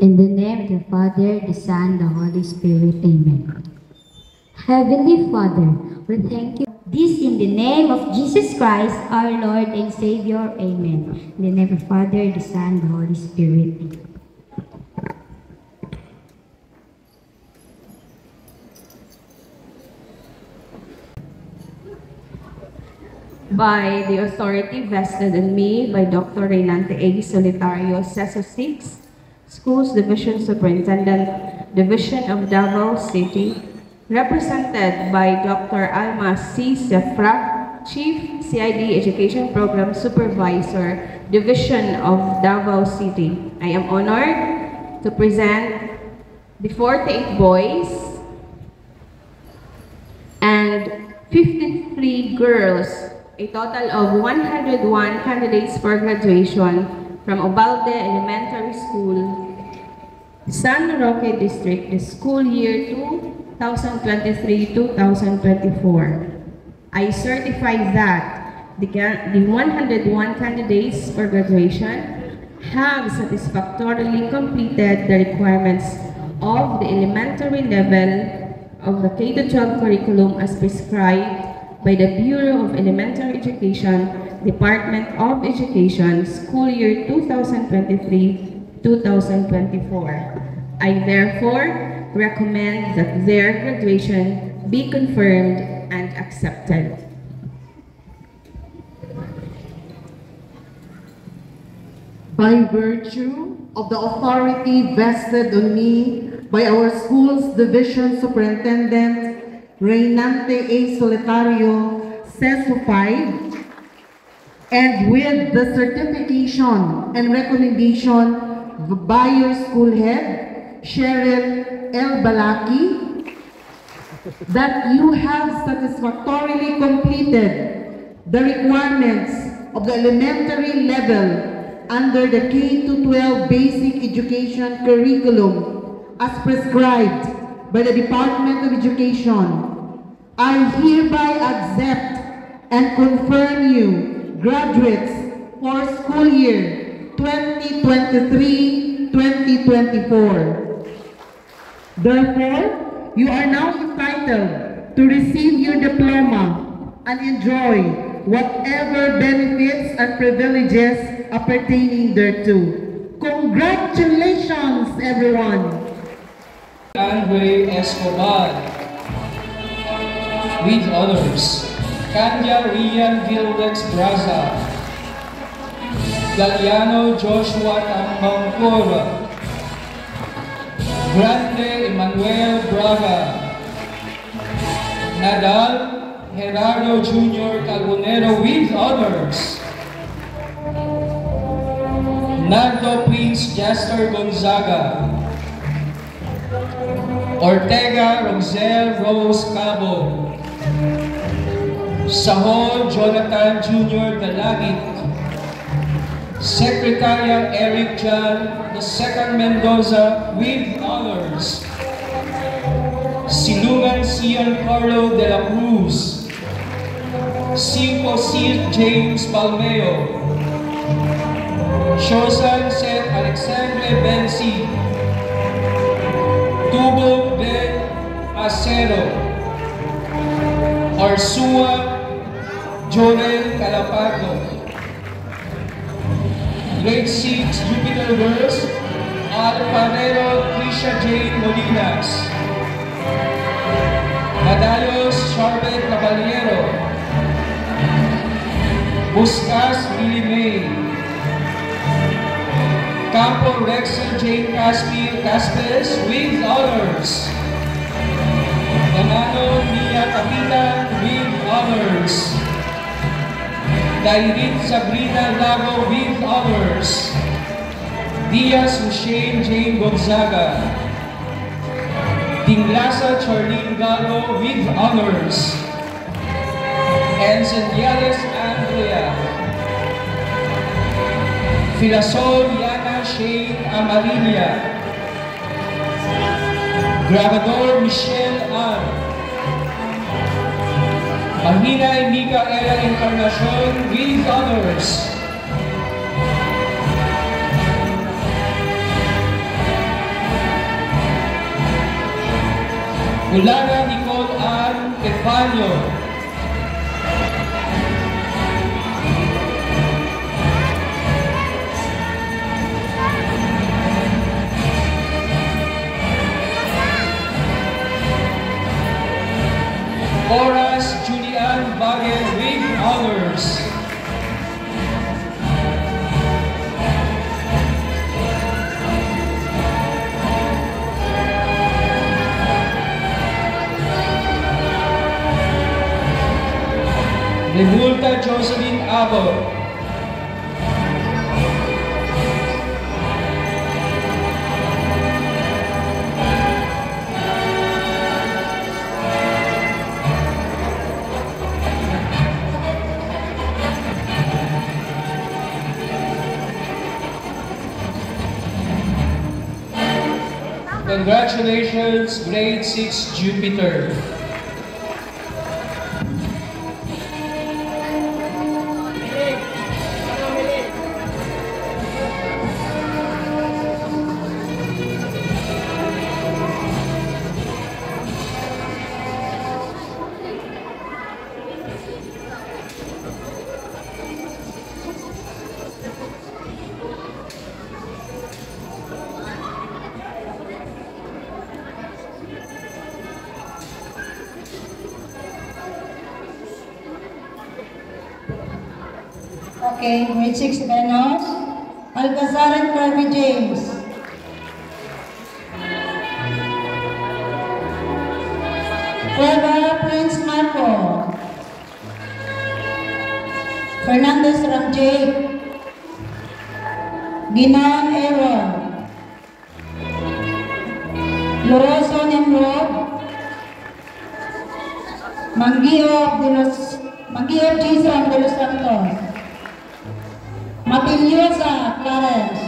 In the name of the Father, the Son, the Holy Spirit. Amen. Heavenly Father, we thank you. This in the name of Jesus Christ, our Lord and Savior. Amen. In the name of the Father, the Son, the Holy Spirit. Amen. By the authority vested in me by Dr. Reynante A. Solitario, CESO 6, Schools Division Superintendent, Division of Davao City, represented by Dr. Alma C. Sefra, Chief CID Education Program Supervisor, Division of Davao City. I am honored to present the 48 boys and 53 girls, a total of 101 candidates for graduation from Ubalde Elementary School, San Roque District, the school year 2023-2024. I certify that the 101 candidates for graduation have satisfactorily completed the requirements of the elementary level of the K-12 curriculum as prescribed by the Bureau of Elementary Education, Department of Education, school year 2023-2024. I therefore recommend that their graduation be confirmed and accepted. By virtue of the authority vested on me by our school's Division Superintendent, Reynante A. Solitario, CESO 5, and with the certification and recommendation by your school head, Cheryl L. Balaki, that you have satisfactorily completed the requirements of the elementary level under the K-12 basic education curriculum as prescribed by the Department of Education. I hereby accept and confirm you graduates for school year 2023-2024. Therefore, you are now entitled to receive your diploma and enjoy whatever benefits and privileges appertaining thereto. Congratulations, everyone! Andre Escobar, with honors, Kanya Rian Gildex Braza, Galiano Joshua Tambangkora, Grande Emmanuel Braga, Nadal Gerardo Jr. Carbonero with honors, Nardo Prince Jasper Gonzaga, Ortega Rosel Rose Cabo, Sahol Jonathan Jr. Dalagit, Secretariat Eric John II Mendoza with honors, Silungan Cian Carlo de la Cruz, Cinco Sid James Palmeo, Shosan Seth Alexandre Bensi, Tubo Ben Acero, Arsua Jorel Calapato, Grade 6 Jupiter Girls, Alfarero Trisha Jane Molinas, Madayos Charbet Caballero, Buscas Billy May, Campo Rexel Jane Casperes with honors, Manano Mia Capitan with honors, Dairit Sabrina Lago with honors, Diaz Hussein Jane Gonzaga, Dinglasa Charlene Gallo with honors, and Sandiales Andrea, Filasol Yana Shane Amarilia, Grabador Michelle Ann, Mahina Micaela Encarnacion with honors, Ulara Nicole Ann Tefanio. Horace Julian Bagel with honors. Rebulta Jocelyn Abo. Congratulations, Grade 6 Jupiter. Okay, grade 6 Benos, Alcazaran Kirby James. Trevor Prince Marco. Fernandez Ramjay. Ginan Aaron. Loroso Nimrod. Manggio Jason de los Santos. Matiliosa Clarence.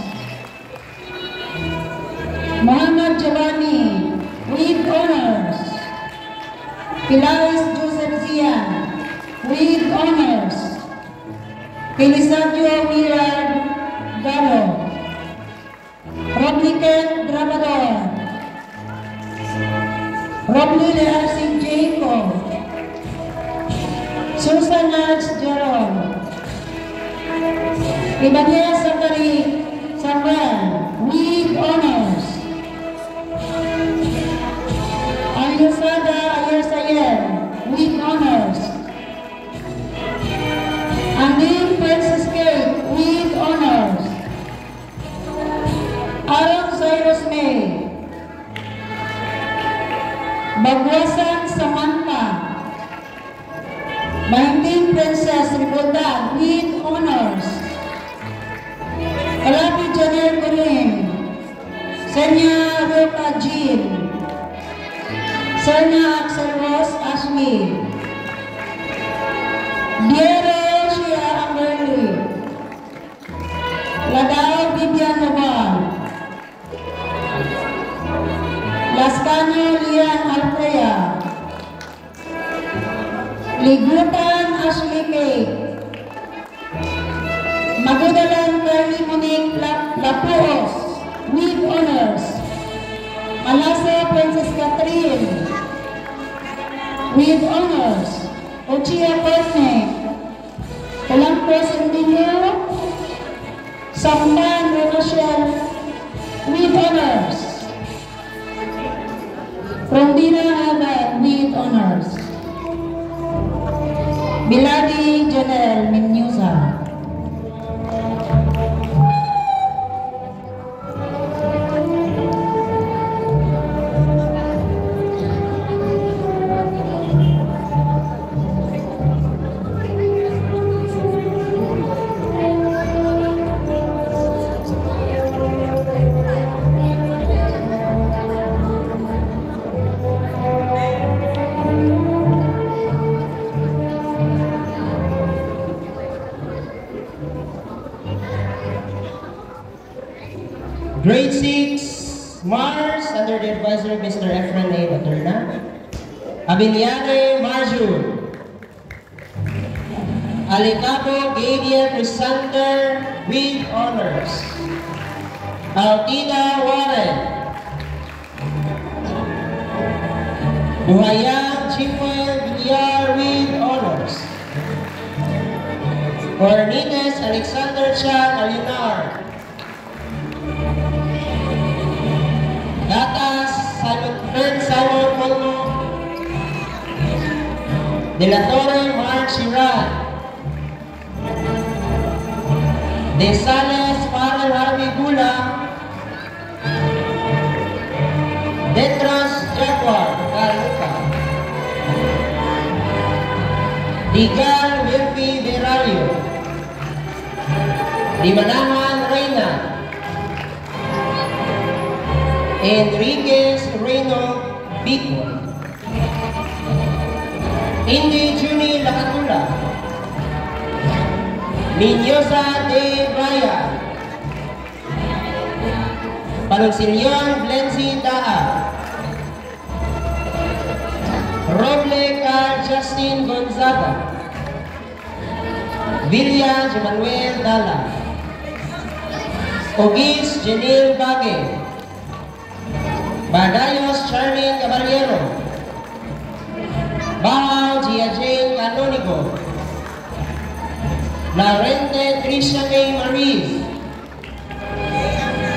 Muhammad Giovanni with honors. Pilaris Joseph Zian with honors. Elisadio Willard Gallo. Robliken Grabador. Robly Learsi Jacob. Susan Arts Jerome. Ibania Sakari Samuel with honors. Ayusada Ayasayen with honors. Andin Princess Kate with honors. Aaron Cyrus May. Bagwasan Samantha. 19 Princess Riboda with honors. Kalapi Janel Kurim. Senya Roka Jean. Serna Axel Ross Ashmi. Diero Shia Amberly. Ladao Vivian Naval. Lascano Lian Alfrea. Ligutan Ashley Kate. Magudalan Carly Monique Lapuos with honors. Malasa Princess Catherine with honors. Ochia Persne. Pelampos Indino. Sampan Rochelle with honors. Rondina Abad with honors. Biladi Janel Minyusa. Grade 6, Mars, under the advisor of Mr. Efren A. Baterna. Abinyane Marju. Alicabo Gadia Crisander with honors. Altida Warren. Buhayang Jimwell Villar with honors. Cornelius Alexander Chan Alinar. Gatas Fred Simon Colmo. De la Torre Mark Shiran. De Sales Farrell Harvey Gula. Detras Jaguar Carluca. Digal Wilby Verario. Di Manahan Reyna. Enriquez Reyno Bicol. Indy Juni Lakatula. Minyosa de Brian. Palonsilyon Blenzy Daa. Roble Carl Justin Gonzaga. Villa Manuel Dala. Ogis Janil Bagay. Badayos Charming Caballero. Bahaw Gia Jane Canonico. Laurente Tricia May Maris.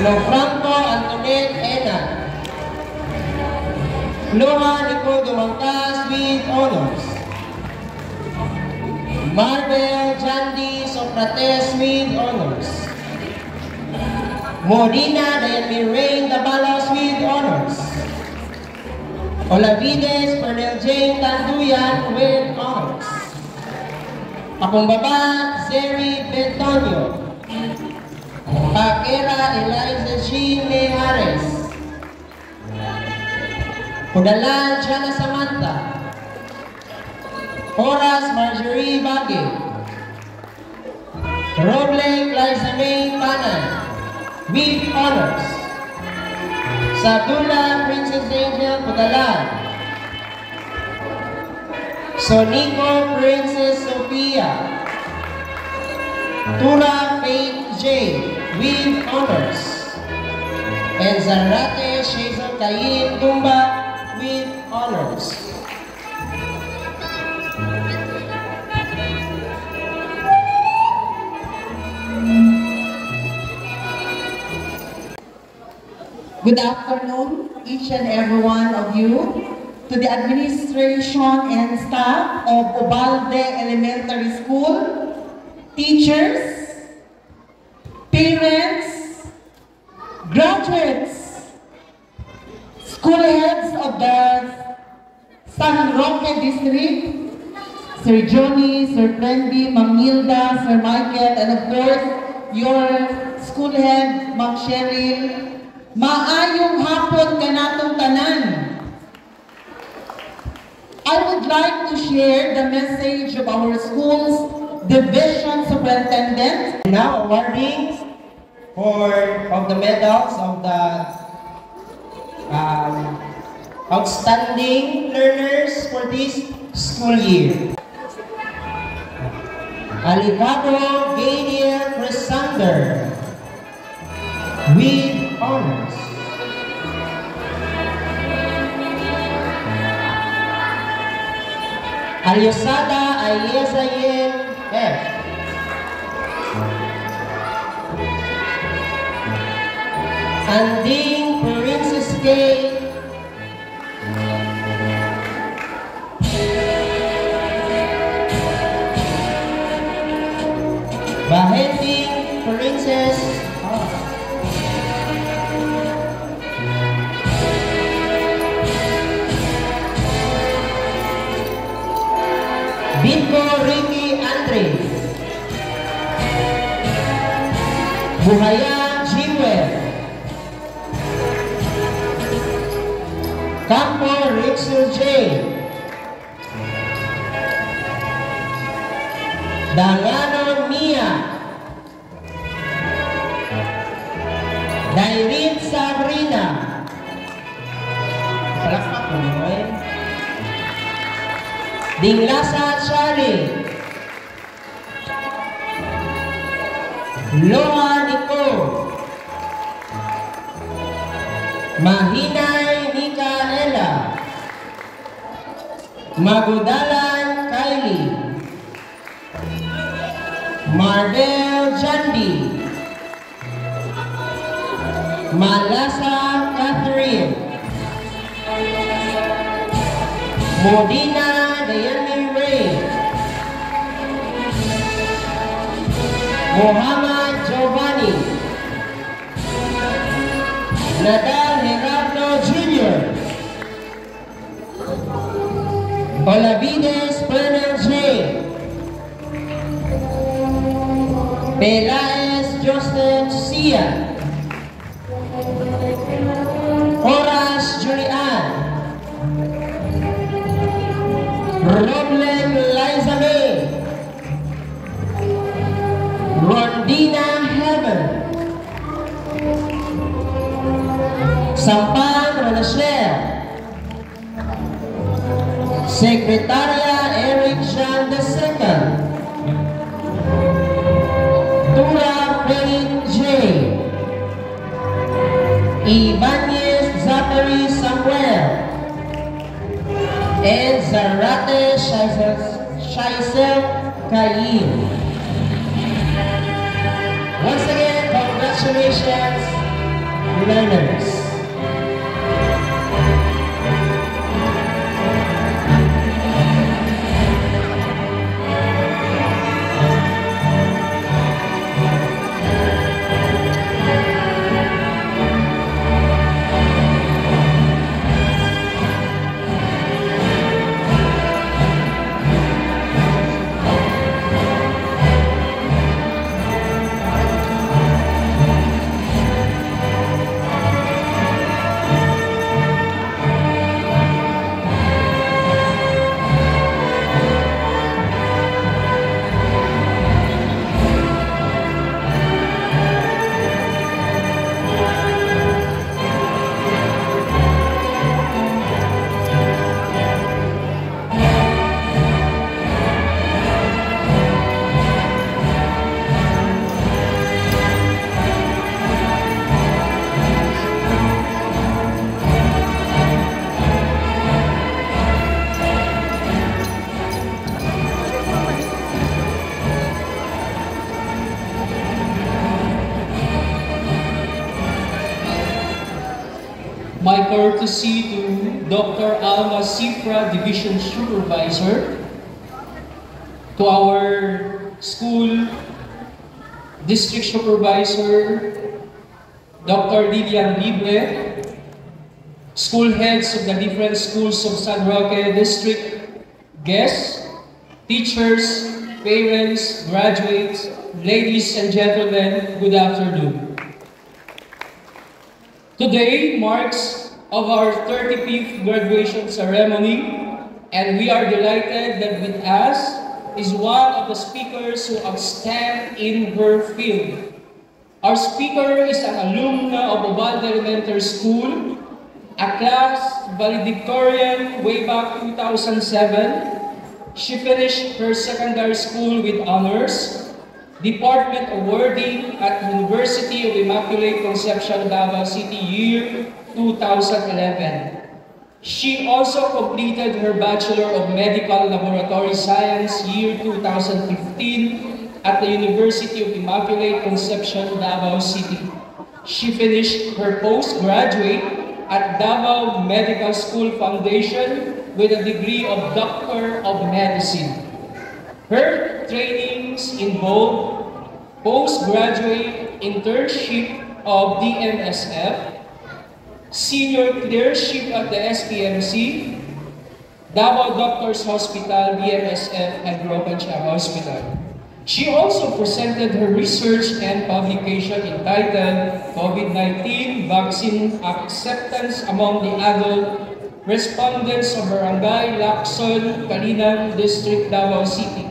Lofranco Antoinette Ena. Loha Nicole Dumangkas with honors. Marvel Jandy Socrates with honors. Modena Diane Rain Dabalos with honors. Olavides Pernell Jane Tanduyan with honors. Pakumbaba Zeri Bentonio. Paquera Eliza Jean Mejares. Kudalan Jana Samantha. Horace Marjorie Bagay. Roble Clarissa May Panay with honors. Sabula Princess Angel Kudalan. Sonico Princess Sophia. Tura Faith J with honors. And Zarate Shazel Kayin Tumba with honors. Good afternoon, each and every one of you, to the administration and staff of Ubalde Elementary School, teachers, parents, graduates, school heads of the San Roque District, Sir Johnny, Sir Trendy, Ma'am Nilda, Sir Michael, and of course, your school head, Ma'am Cheryl. Maayong hapon kanatong tanan. I would like to share the message of our school's division superintendent. Now awarding of the medals of the outstanding learners for this school year. Alivado Gadiel Crisander with honors. Aliosada Ayezayen F. Anding Princess K. Bahending Princess R. Bingo Ricky Andres. Buhaya Jimwell. Campo Rixel J. Dangano Mia. Dairin Sabrina. Palakpak mo eh. Dinglasa Charlie. Loa Nicole. Mahinay Micaela. Magudalan Kylie, Mardel Jandi, Malasa Catherine, Modina Dayani Ray, Muhammad Giovanni, Nadal Gerardo Jr., Olavides Bernal J., Pelaez Joseph Sia, Horace Julian, Roblem Liza May, Rondina Heaven, Sampan Renachel, Secretaria Eric Jean II, Tura Plain J., Ibanez Zachary Samuel, and Zarate Shaisel Kayin. Once again, congratulations, learners. My courtesy to Dr. Alma Sifra, Division Supervisor, to our school District Supervisor, Dr. Lilian Libre, school heads of the different schools of San Roque District, guests, teachers, parents, graduates, ladies and gentlemen, good afternoon. Today marks of our 35th graduation ceremony, and we are delighted that with us is one of the speakers who outstand in her field. Our speaker is an alumna of Ubalde Elementary School, a class valedictorian way back 2007. She finished her secondary school with honors, Department awarding at University of Immaculate Conception, Davao City, year 2011. She also completed her Bachelor of Medical Laboratory Science, year 2015, at the University of Immaculate Conception, Davao City. She finished her postgraduate at Davao Medical School Foundation with a degree of Doctor of Medicine. Her trainings involve postgraduate internship of DMSF, senior clerkship at the SPMC, Davao Doctors Hospital, BMSF, and Broken Child Hospital. She also presented her research and publication entitled COVID-19 Vaccine Acceptance Among the Adult Respondents of Barangay Lacson, Kalinan District, Davao City.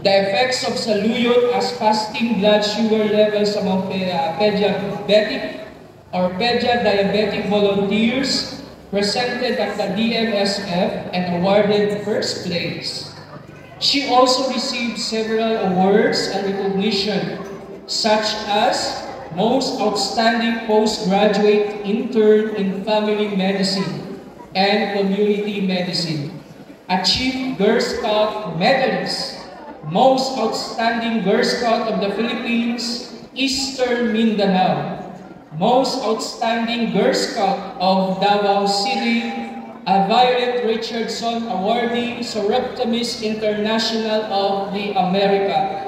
The effects of saluyot as fasting blood sugar levels among pediabetic or pediabetic volunteers presented at the DMSF and awarded first place. She also received several awards and recognition, such as Most Outstanding Postgraduate Intern in Family Medicine, and Community Medicine. Achieved Girl Scout Medalist, Most Outstanding Girl Scout of the Philippines, Eastern Mindanao, Most Outstanding Girl Scout of Davao City, a Violet Richardson Awardee, Soreptimus International of the America,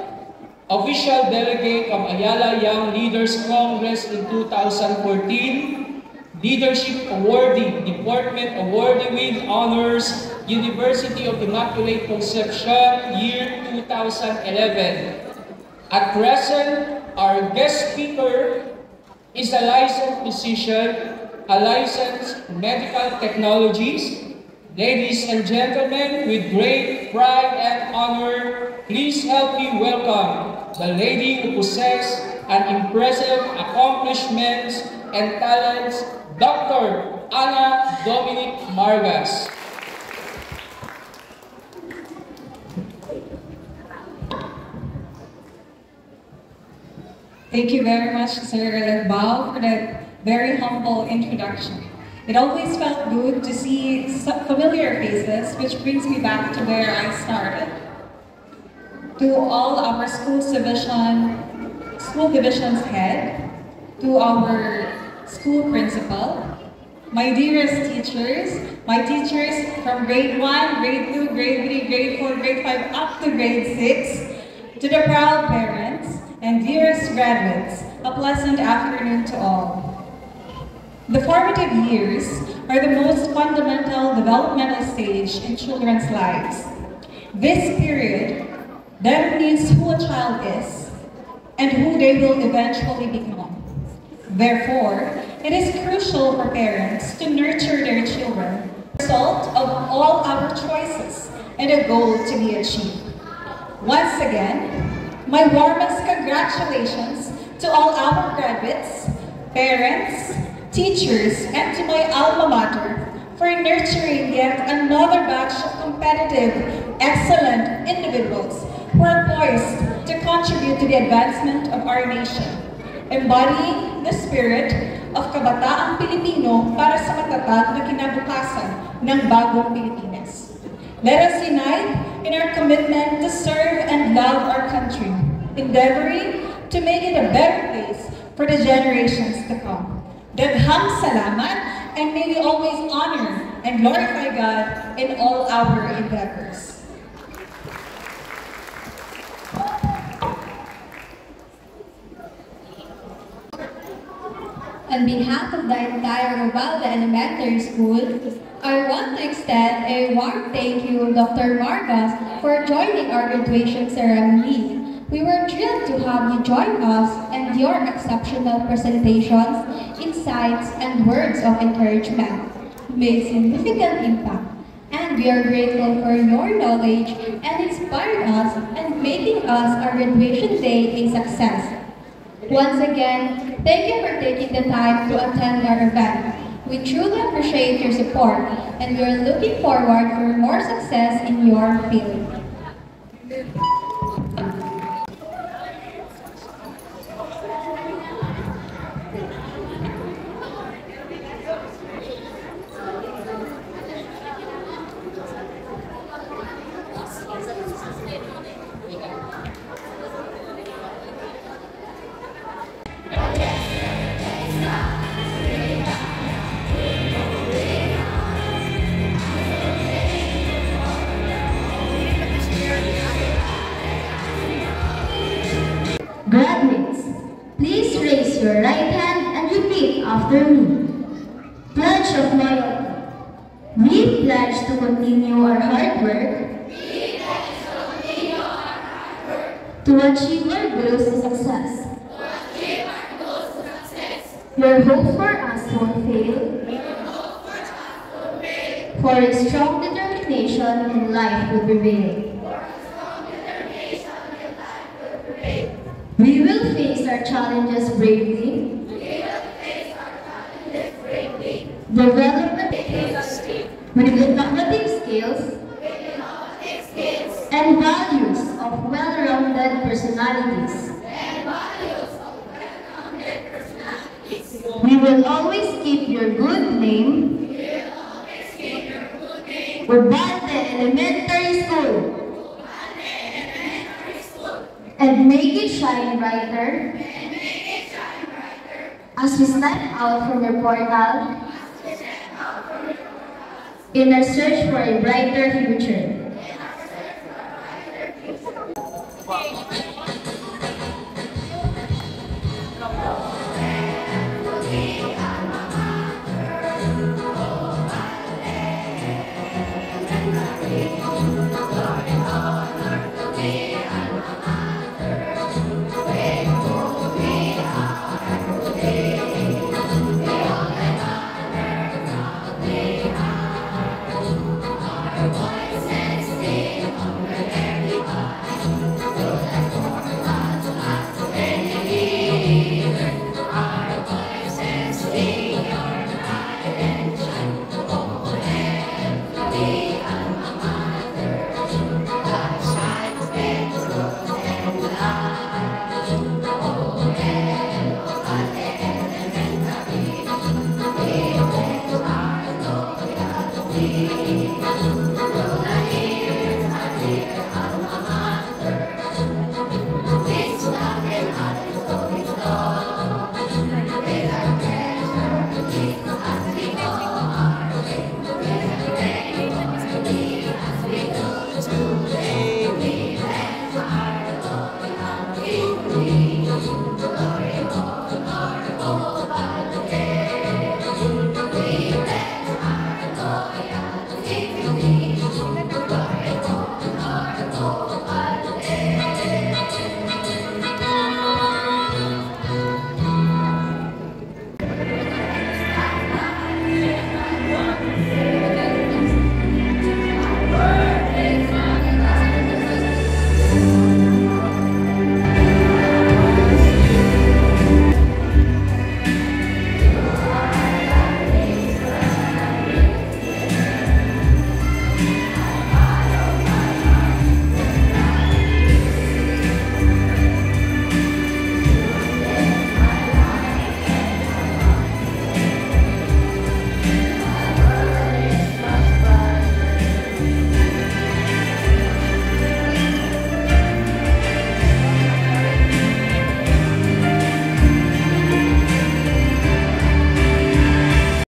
Official Delegate of Ayala Young Leaders Congress in 2014, Leadership Awardee, Department Awardee with Honors, University of Immaculate Conception, year 2011. At present, our guest speaker is a licensed physician, a licensed medical technologist. Ladies and gentlemen, with great pride and honor, please help me welcome the lady who possesses an impressive accomplishments and talents, Dr. Ana Dominic Margas. Thank you very much, Sir Bao, for that very humble introduction. It always felt good to see familiar faces, which brings me back to where I started. To all our school division's head, to our school principal, my dearest teachers, my teachers from grade 1, grade 2, grade 3, grade 4, grade 5, up to grade 6, to the proud parents, and dearest graduates, a pleasant afternoon to all. The formative years are the most fundamental developmental stage in children's lives. This period defines who a child is and who they will eventually become. Therefore, it is crucial for parents to nurture their children, the result of all our choices and a goal to be achieved. Once again, my warmest congratulations to all our graduates, parents, teachers, and to my alma mater for nurturing yet another batch of competitive, excellent individuals who are poised to contribute to the advancement of our nation, embodying the spirit of kabataang Pilipino para sa matatag na kinabukasan ng bagong Pilipinas. Let us unite in our commitment to serve and love our country, endeavoring to make it a better place for the generations to come. Daghang salamat, and may we always honor and glorify God in all our endeavors. On behalf of the entire Ubalde Elementary School, I want to extend a warm thank you to Dr. Margas for joining our graduation ceremony. We were thrilled to have you join us and your exceptional presentations, insights, and words of encouragement made significant impact. And we are grateful for your knowledge and inspired us and making us our graduation day a success. Once again, thank you for taking the time to attend our event. We truly appreciate your support, and we are looking forward for more success in your field. Graduates, please raise your right hand and repeat after me. Pledge of loyalty. We pledge to continue our hard work to achieve our goals to success. Your hope for us won't fail, for a strong determination in life will prevail. We will face our challenges bravely, develop with innovative skills and values of well-rounded personalities. We will always keep your good name Urbante Elementary School. And make it shine brighter. As we step out from your portal in our search for a brighter future.